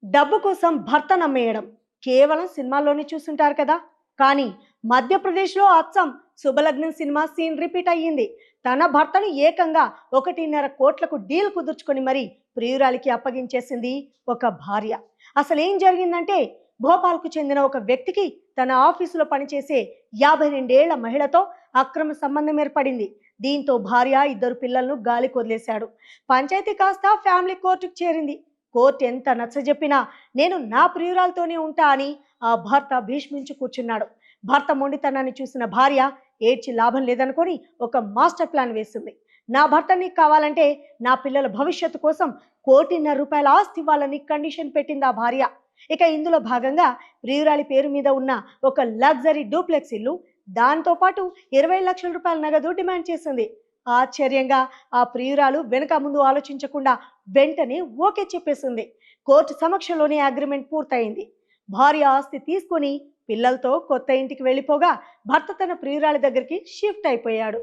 డబ్బు కోసం భర్త నమ్మేయడం కేవలం సినిమాల్లోనే చూస్తుంటారు కదా. కానీ మధ్యప్రదేశ్లో అచ్చం శుభలగ్నం సినిమా సీన్ రిపీట్ అయ్యింది. తన భర్తను ఏకంగా 1.5 కోట్లకు డీల్ కుదుర్చుకొని మరి ప్రియురాలికి అప్పగించేసింది ఒక భార్య. అసలు ఏం జరిగిందంటే, భోపాల్కు చెందిన ఒక వ్యక్తికి తన ఆఫీసులో పనిచేసే 52 ఏళ్ల మహిళతో అక్రమ సంబంధం ఏర్పడింది. దీంతో భార్య 2 పిల్లలను గాలి కొదిలేశాడు. పంచాయతీ కాస్త ఫ్యామిలీ కోర్టుకు చేరింది. కోర్టు ఎంత నచ్చజెప్పినా నేను నా ప్రియురాలతోనే ఉంటా అని ఆ భర్త భీష్మించి కూర్చున్నాడు. భర్త మొండితనాన్ని చూసిన భార్య ఏడ్చి లాభం లేదనుకొని ఒక మాస్టర్ ప్లాన్ వేసింది. నా భర్త నీకు కావాలంటే నా పిల్లల భవిష్యత్తు కోసం 1,50,00,000 ఆస్తి ఇవ్వాలని కండిషన్ పెట్టింది ఆ భార్య. ఇక ఇందులో భాగంగా ప్రియురాలి పేరు మీద ఉన్న ఒక లగ్జరీ డూప్లెక్స్ ఇల్లు, దాంతో పాటు 20 లక్షల రూపాయల నగదు డిమాండ్ చేసింది. ఆశ్చర్యంగా ఆ ప్రియురాలు వెనక ముందు ఆలోచించకుండా వెంటనే ఓకే చెప్పేసింది. కోర్టు సమక్షంలోనే అగ్రిమెంట్ పూర్తయింది. భార్య ఆస్తి తీసుకొని పిల్లలతో కొత్త ఇంటికి వెళ్ళిపోగా భర్త తన ప్రియురాలి దగ్గరికి షిఫ్ట్ అయిపోయాడు.